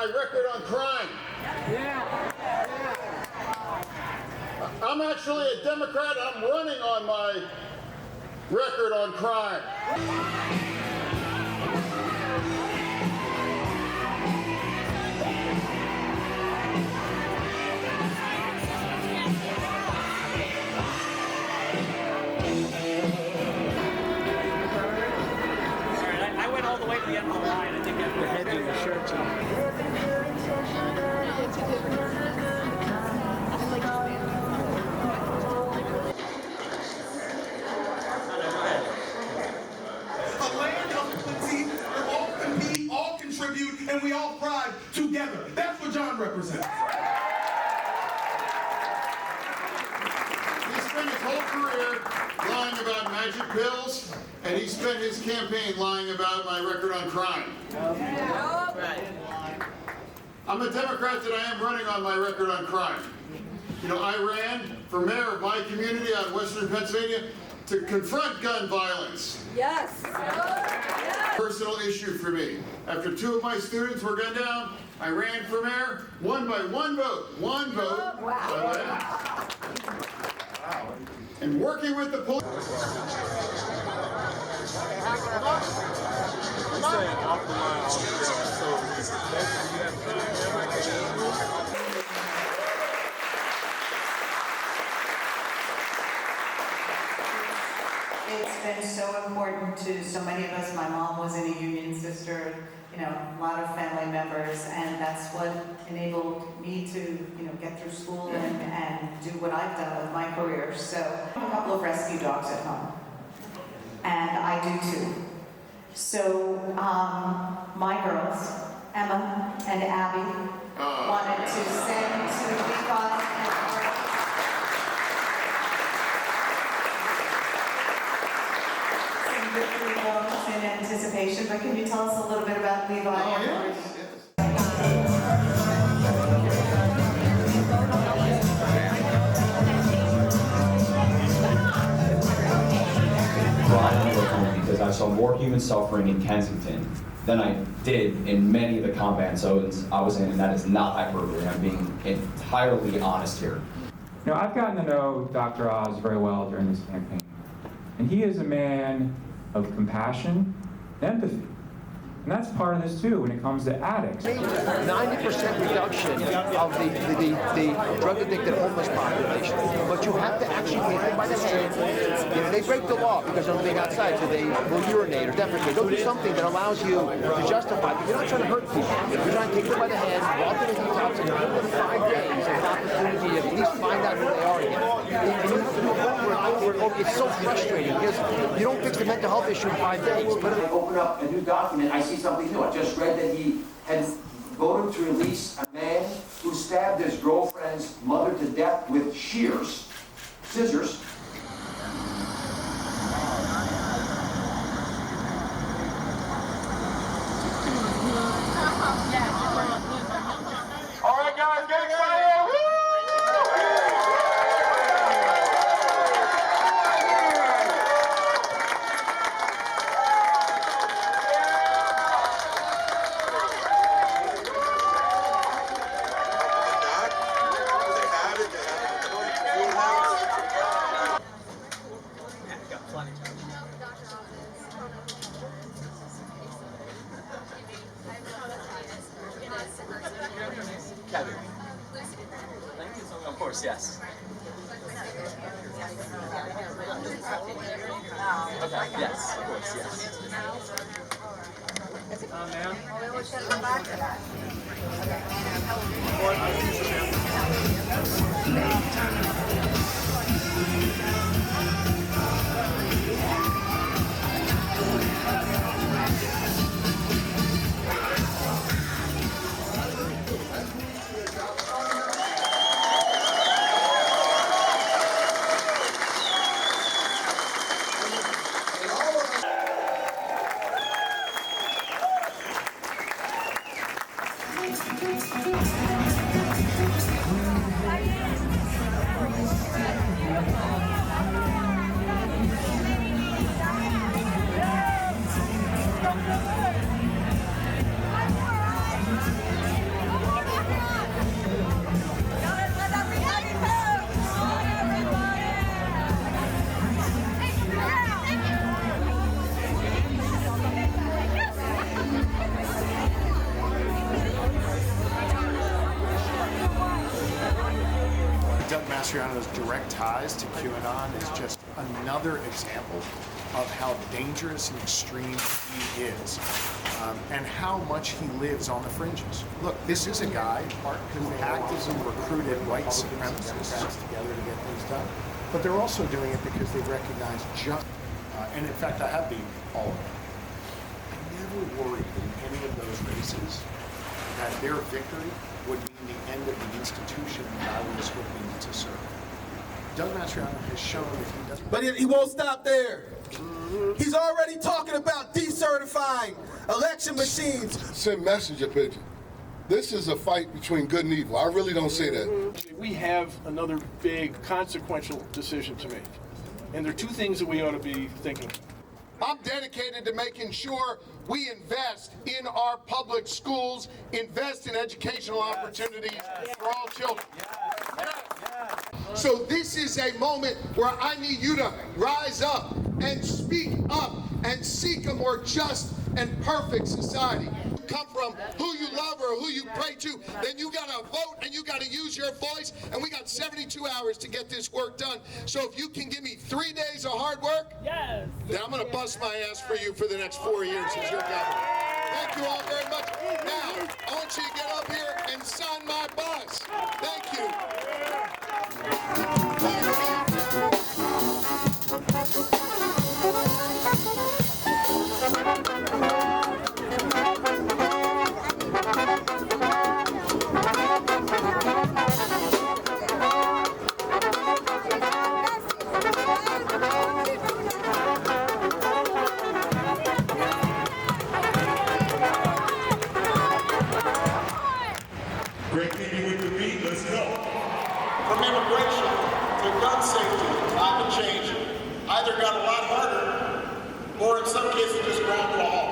my record on crime. I'm actually a Democrat. I'm running on my record on crime. I went all the way to the end of the line. I think I put head in the shirt too. And we all thrive together. That's what John represents. He spent his whole career lying about magic pills, and he spent his campaign lying about my record on crime. I'm a Democrat that I am running on my record on crime. You know, I ran for mayor of my community out of Western Pennsylvania to confront gun violence. Yes. Personal issue for me. After 2 of my students were gunned down, I ran for mayor, won by one vote. One vote. Wow. And working with the police. It's been so important to so many of us. My mom was in a union sister, you know, a lot of family members, and that's what enabled me to, you know, get through school and do what I've done with my career. So I have a couple of rescue dogs at home, and I do too. So my girls, Emma and Abby, wanted to send to Levi and in anticipation, but can you tell us a little bit about Levi? Oh, yes. Because I saw more human suffering in Kensington than I did in many of the combat zones I was in, and that is not hyperbole. I'm being entirely honest here. You know, I've gotten to know Dr. Oz very well during this campaign, and he is a man of compassion and empathy. And that's part of this too when it comes to addicts. 90% reduction of the drug-addicted homeless population. But you have to actually take them by the hand. You know, they break the law because they're living outside, so they will urinate or defecate. They'll do something that allows you to justify, but you're not trying to hurt people. You're trying to take them by the hand, walk to the detox, and give them 5 days of an opportunity to at least find out who they are again. It's so frustrating because you don't fix the mental health issue in 5 days. When I open up a new document, I see something new. I just read that he had voted to release a man who stabbed his girlfriend's mother to death with scissors. All right, guys, get excited! Kevin. Of course, yes. Okay, yes, of course, yes. Ma'am? Mastriano's direct ties to QAnon is just another example of how dangerous and extreme he is, and how much he lives on the fringes. Look, this is a guy who actively recruited white supremacists together to get things done, but they're also doing it because they recognize and in fact, I have beat all of them. I never worried in any of those races that their victory would mean the end of the institution that I was hoping to serve. Doug Mastriano has shown that he doesn't. But he won't stop there. He's already talking about decertifying election machines. Send messenger pigeon. This is a fight between good and evil. I really don't say that. We have another big consequential decision to make. And there are two things that we ought to be thinking. I'm dedicated to making sure we invest in our public schools, invest in educational opportunities for all children. So this is a moment where I need you to rise up and speak up and seek a more just and perfect society. Come from who you love or who you pray to, then you gotta vote and you gotta use your voice, and we got 72 hours to get this work done. So if you can give me 3 days of hard work, then I'm gonna bust my ass for you for the next 4 years as your governor. Thank you all very much. Now, I want you to get up here and sign my bus. Thank you. Great meeting with the beat, let's go. From immigration to gun safety, climate change, either got a lot harder, or in some cases just ground to a halt.